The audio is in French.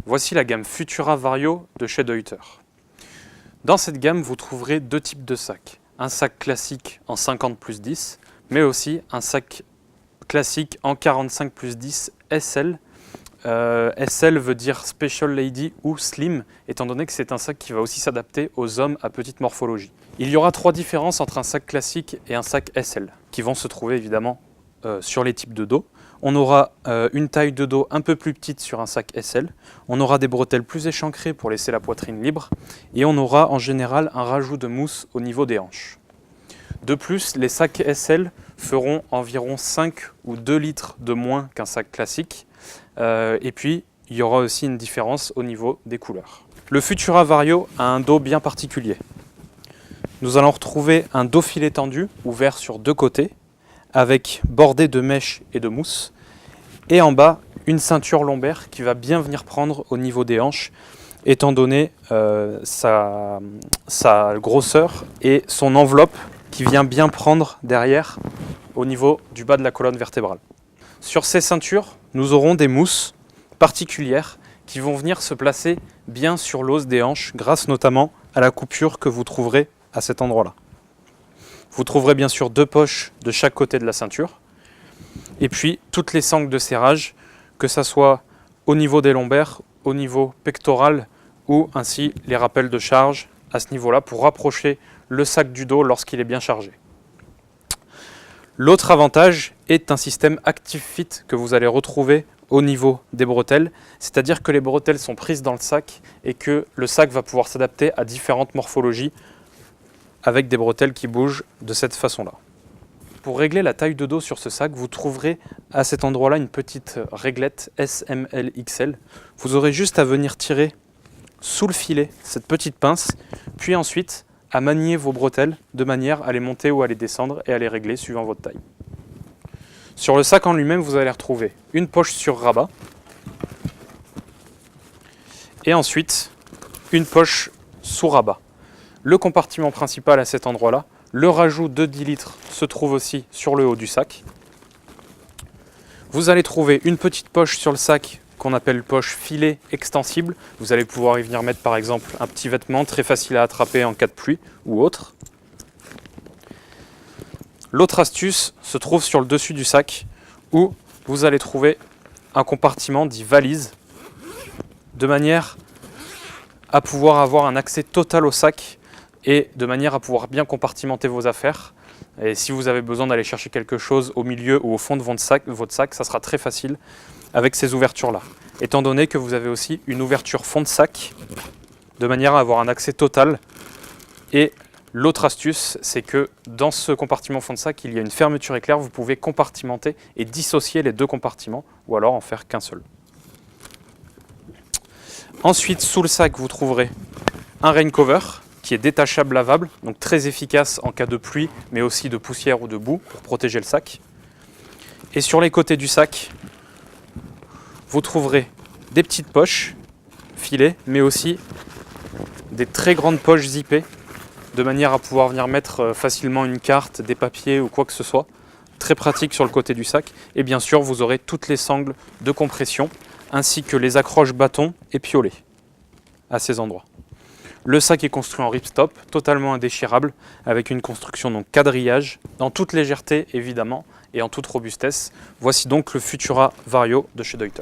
Voici la gamme Futura Vario de chez Deuter. Dans cette gamme, vous trouverez deux types de sacs. Un sac classique en 50 plus 10, mais aussi un sac classique en 45 plus 10 SL. SL veut dire Special Lady ou Slim, étant donné que c'est un sac qui va aussi s'adapter aux hommes à petite morphologie. Il y aura trois différences entre un sac classique et un sac SL, qui vont se trouver évidemment sur les types de dos. On aura une taille de dos un peu plus petite sur un sac SL, on aura des bretelles plus échancrées pour laisser la poitrine libre, et on aura en général un rajout de mousse au niveau des hanches. De plus, les sacs SL feront environ 5 ou 2 litres de moins qu'un sac classique, et puis il y aura aussi une différence au niveau des couleurs. Le Futura Vario a un dos bien particulier. Nous allons retrouver un dos filet tendu, ouvert sur deux côtés, avec bordé de mèche et de mousse, et en bas une ceinture lombaire qui va bien venir prendre au niveau des hanches, étant donné sa grosseur et son enveloppe qui vient bien prendre derrière au niveau du bas de la colonne vertébrale. Sur ces ceintures, nous aurons des mousses particulières qui vont venir se placer bien sur l'os des hanches, grâce notamment à la coupure que vous trouverez à cet endroit-là. Vous trouverez bien sûr deux poches de chaque côté de la ceinture, et puis toutes les sangles de serrage, que ce soit au niveau des lombaires, au niveau pectoral, ou ainsi les rappels de charge à ce niveau-là pour rapprocher le sac du dos lorsqu'il est bien chargé. L'autre avantage est un système Active Fit que vous allez retrouver au niveau des bretelles, c'est-à-dire que les bretelles sont prises dans le sac et que le sac va pouvoir s'adapter à différentes morphologies avec des bretelles qui bougent de cette façon-là. Pour régler la taille de dos sur ce sac, vous trouverez à cet endroit-là une petite réglette SML-XL. Vous aurez juste à venir tirer sous le filet cette petite pince, puis ensuite à manier vos bretelles de manière à les monter ou à les descendre et à les régler suivant votre taille. Sur le sac en lui-même, vous allez retrouver une poche sur rabat et ensuite une poche sous rabat. Le compartiment principal à cet endroit-là, le rajout de 10 litres se trouve aussi sur le haut du sac. Vous allez trouver une petite poche sur le sac qu'on appelle poche filet extensible. Vous allez pouvoir y venir mettre par exemple un petit vêtement très facile à attraper en cas de pluie ou autre. L'autre astuce se trouve sur le dessus du sac où vous allez trouver un compartiment dit valise de manière à pouvoir avoir un accès total au sac et de manière à pouvoir bien compartimenter vos affaires. Et si vous avez besoin d'aller chercher quelque chose au milieu ou au fond de votre sac, ça sera très facile avec ces ouvertures-là. Étant donné que vous avez aussi une ouverture fond de sac, de manière à avoir un accès total. Et l'autre astuce, c'est que dans ce compartiment fond de sac, il y a une fermeture éclair, vous pouvez compartimenter et dissocier les deux compartiments, ou alors en faire qu'un seul. Ensuite, sous le sac, vous trouverez un rain cover, qui est détachable lavable, donc très efficace en cas de pluie, mais aussi de poussière ou de boue pour protéger le sac. Et sur les côtés du sac, vous trouverez des petites poches filées, mais aussi des très grandes poches zippées, de manière à pouvoir venir mettre facilement une carte, des papiers ou quoi que ce soit. Très pratique sur le côté du sac. Et bien sûr, vous aurez toutes les sangles de compression, ainsi que les accroches bâtons et piolets à ces endroits. Le sac est construit en ripstop, totalement indéchirable, avec une construction donc quadrillage, dans toute légèreté évidemment, et en toute robustesse. Voici donc le Futura Vario de chez Deuter.